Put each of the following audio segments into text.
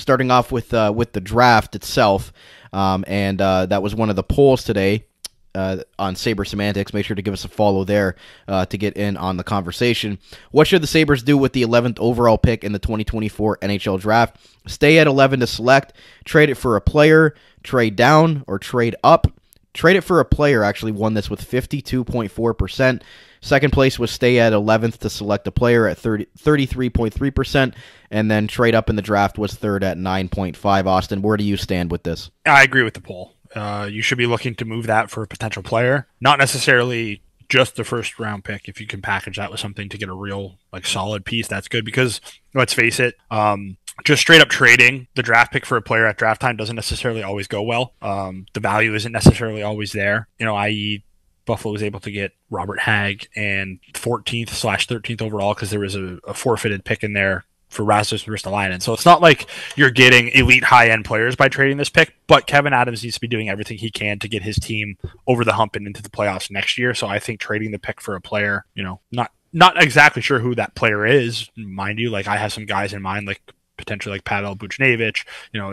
starting off with the draft itself, and that was one of the polls today on Sabres Semantics. Make sure to give us a follow there to get in on the conversation. What should the Sabres do with the 11th overall pick in the 2024 NHL Draft? Stay at 11 to select, trade it for a player, trade down, or trade up. Trade it for a player actually won this with 52.4%. Second place was stay at 11th to select a player at 33.3%, and then trade up in the draft was third at 9.5%. Austin, where do you stand with this? I agree with the poll. You should be looking to move that for a potential player, not necessarily just the first round pick. If you can package that with something to get a real solid piece, that's good, because let's face it, just straight up trading the draft pick for a player at draft time doesn't necessarily always go well. The value isn't necessarily always there, i.e. Buffalo was able to get Robert Hagg and 14th/13th overall because there was a forfeited pick in there for Rasmus Ristolainen. So it's not like you're getting elite high-end players by trading this pick, but Kevin Adams needs to be doing everything he can to get his team over the hump and into the playoffs next year. So I think trading the pick for a player, not exactly sure who that player is, mind you. I have some guys in mind, potentially Pavel Buchnevich.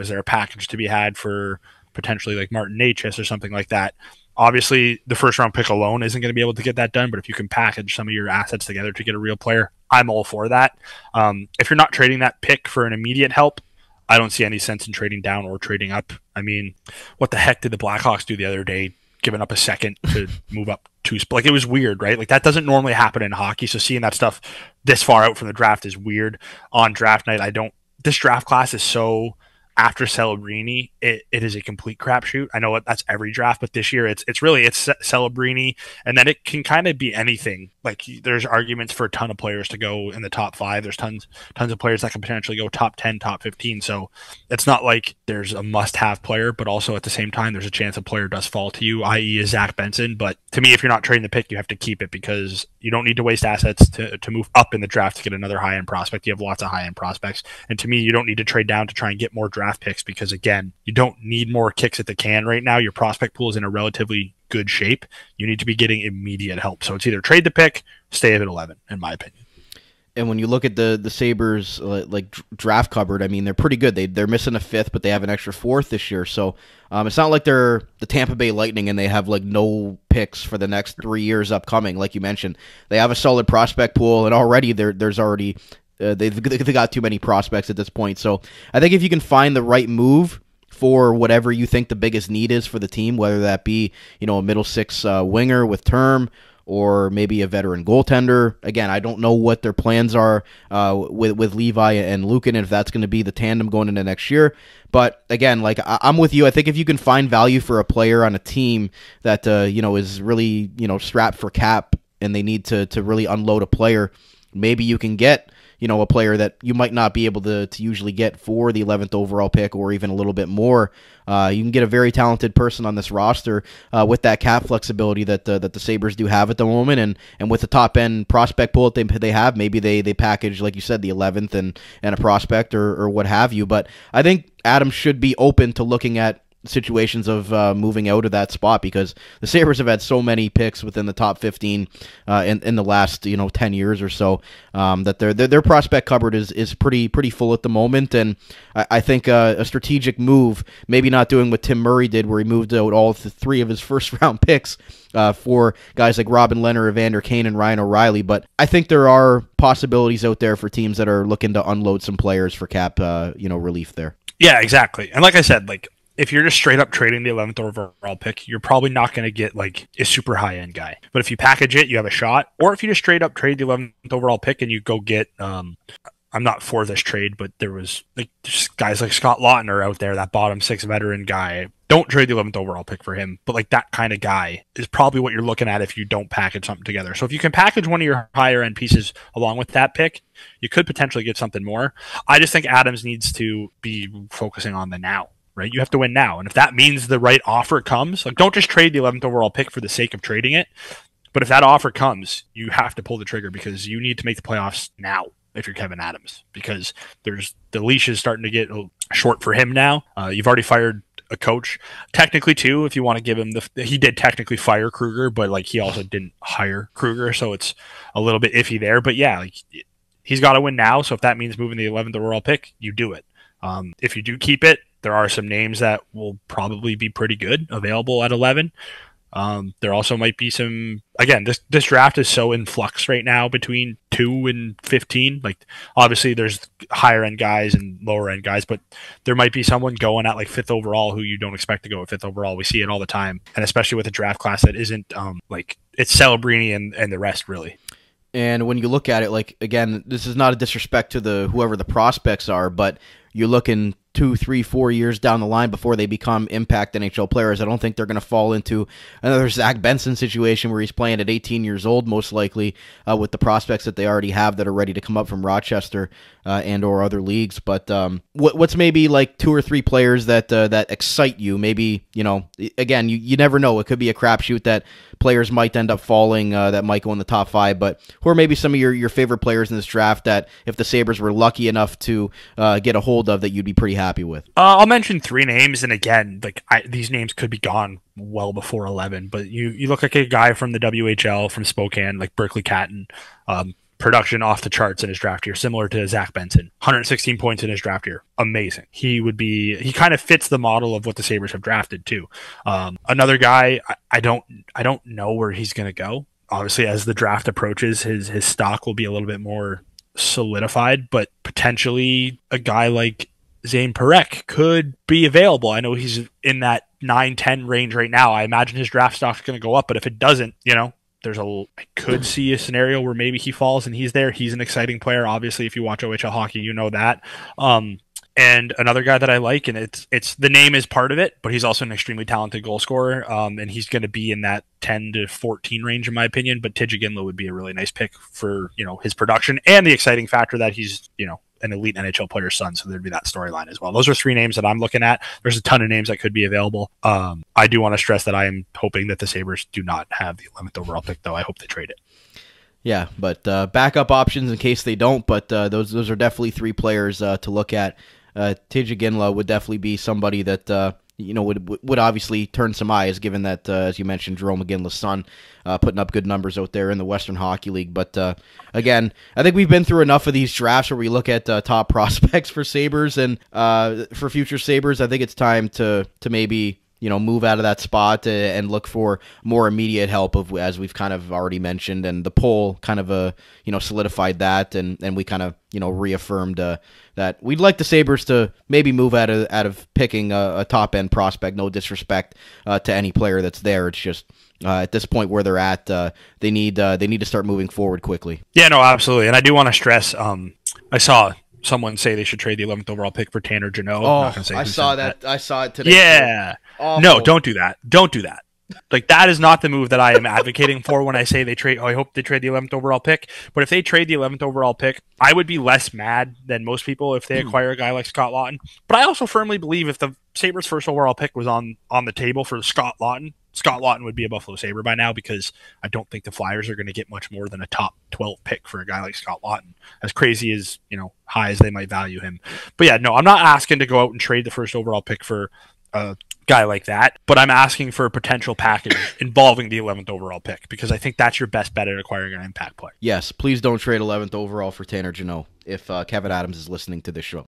Is there a package to be had for potentially Martin Necas or something like that? Obviously, the first-round pick alone isn't going to be able to get that done, but if you can package some of your assets together to get a real player, I'm all for that. If you're not trading that pick for an immediate help, I don't see any sense in trading down or trading up. I mean, what the heck did the Blackhawks do the other day, giving up a second to move up two? It was weird, right? That doesn't normally happen in hockey, so seeing that stuff this far out from the draft is weird. On draft night, this draft class is so... After Celebrini, it is a complete crapshoot. I know that's every draft, but this year it's Celebrini, and then it can kind of be anything. There's arguments for a ton of players to go in the top 5. There's tons of players that can potentially go top 10, top 15. So it's not like there's a must-have player, but also at the same time, there's a chance a player does fall to you, i.e. is Zach Benson. But to me, if you're not trading the pick, you have to keep it, because you don't need to waste assets to move up in the draft to get another high-end prospect. You have lots of high-end prospects. And to me, you don't need to trade down to try and get more draft picks, because again, you don't need more kicks at the can right now. Your prospect pool is in a relatively good shape. You need to be getting immediate help. So it's either trade the pick, stay at 11, in my opinion. And when you look at the Sabres draft cupboard, I mean, they're pretty good. They're missing a 5th, but they have an extra 4th this year. So it's not like they're the Tampa Bay Lightning and they have no picks for the next 3 years upcoming. Like you mentioned, they have a solid prospect pool, and already there's already they've got too many prospects at this point. So I think if you can find the right move for whatever you think the biggest need is for the team, whether that be a middle 6 winger with term, or maybe a veteran goaltender. Again, I don't know what their plans are with Levi and Lukin, and if that's going to be the tandem going into next year. But again, I'm with you. I think if you can find value for a player on a team that is really strapped for cap, and they need to really unload a player, maybe you can get a player that you might not be able to usually get for the 11th overall pick, or even a little bit more. You can get a very talented person on this roster with that cap flexibility that the Sabres do have at the moment, and with the top end prospect pool that they have, maybe they package, like you said, the 11th and a prospect or what have you. But I think Adams should be open to looking at situations of moving out of that spot, because the Sabres have had so many picks within the top 15 in the last 10 years or so, that their prospect cupboard is pretty full at the moment. And I think a strategic move, maybe not doing what Tim Murray did, where he moved out all 3 of his first round picks for guys like Robin Lehner, Evander Kane, and Ryan O'Reilly, but I think there are possibilities out there for teams that are looking to unload some players for cap relief there. Yeah, exactly. And like I said, if you're just straight up trading the 11th overall pick, you're probably not going to get a super high end guy. But if you package it, you have a shot. Or if you just straight up trade the 11th overall pick and you go get, I'm not for this trade, but there was just guys like Scott Lautner out there, that bottom 6 veteran guy. Don't trade the 11th overall pick for him, but that kind of guy is probably what you're looking at if you don't package something together. So if you can package one of your higher end pieces along with that pick, you could potentially get something more. I just think Adams needs to be focusing on the now. Right? You have to win now. And if that means the right offer comes, don't just trade the 11th overall pick for the sake of trading it. But if that offer comes, you have to pull the trigger, because you need to make the playoffs now if you're Kevin Adams, because the leash is starting to get short for him now. You've already fired a coach. Technically, too, if you want to give him he did technically fire Kruger, but he also didn't hire Kruger. So it's a little bit iffy there. But yeah, he's got to win now. So if that means moving the 11th overall pick, you do it. If you do keep it, there are some names that will probably be pretty good available at 11. There also might be some, again, this draft is so in flux right now between 2 and 15. Like, obviously there's higher end guys and lower end guys, but there might be someone going at like 5th overall who you don't expect to go at 5th overall. We see it all the time. And especially with a draft class that isn't like it's Celebrini and the rest really. And when you look at it, like, again, this is not a disrespect to whoever the prospects are, but you're looking 2, 3, 4 years down the line before they become impact NHL players. I don't think they're going to fall into another Zach Benson situation where he's playing at 18 years old, most likely, with the prospects that they already have that are ready to come up from Rochester and or other leagues. But what's maybe like 2 or 3 players that excite you? Maybe, again, you never know. It could be a crapshoot that players might end up falling that might go in the top 5. But who are maybe some of your favorite players in this draft that if the Sabres were lucky enough to get a hold of that you'd be pretty happy with? I'll mention 3 names, and again, like these names could be gone well before 11. But you look like a guy from the WHL from Spokane, like Berkeley Catton, production off the charts in his draft year, similar to Zach Benson, 116 points in his draft year, amazing. He kind of fits the model of what the Sabres have drafted too. Another guy, I don't know where he's going to go. Obviously, as the draft approaches, his stock will be a little bit more solidified, but potentially a guy like Zane Parekh could be available. I know he's in that 9-10 range right now. I imagine his draft stock is going to go up, but if it doesn't, I could see a scenario where maybe he falls and he's there. He's an exciting player. Obviously, if you watch OHL hockey, you know that. And another guy that I like, and it's the name is part of it, but he's also an extremely talented goal scorer. And he's going to be in that 10 to 14 range, in my opinion. But Tijjuginla would be a really nice pick for, his production and the exciting factor that he's, an elite NHL player's son. So there'd be that storyline as well. Those are 3 names that I'm looking at. There's a ton of names that could be available. I do want to stress that I am hoping that the Sabres do not have the 11th overall pick, though. I hope they trade it. Yeah, but backup options in case they don't. But those are definitely 3 players to look at. Tijjuginla would definitely be somebody that would obviously turn some eyes, given that as you mentioned, Jerome McGinley's son putting up good numbers out there in the Western Hockey League. But again, I think we've been through enough of these drafts where we look at top prospects for Sabres and for future Sabres. I think it's time to maybe move out of that spot and look for more immediate help, as we've kind of already mentioned, and the poll kind of solidified that, and we kind of reaffirmed that we'd like the Sabres to maybe move out of picking a top end prospect. No disrespect to any player that's there. It's just at this point where they're at, they need to start moving forward quickly. Yeah, no, absolutely, and I do want to stress. I saw someone say they should trade the 11th overall pick for Tanner Jeannot. I saw that. I saw it today. Yeah. No, don't do that. Don't do that. Like, that is not the move that I am advocating for when I say they trade. I hope they trade the 11th overall pick. But if they trade the 11th overall pick, I would be less mad than most people if they acquire a guy like Scott Laughton. But I also firmly believe if the Sabres' first overall pick was on the table for Scott Laughton would be a Buffalo Sabre by now, because I don't think the Flyers are going to get much more than a top 12 pick for a guy like Scott Laughton, as crazy as, high as they might value him. But yeah, no, I'm not asking to go out and trade the first overall pick for a guy like that, but I'm asking for a potential package involving the 11th overall pick, because I think that's your best bet at acquiring an impact player. Yes, please don't trade 11th overall for Tanner Jeannot if Kevin Adams is listening to this show.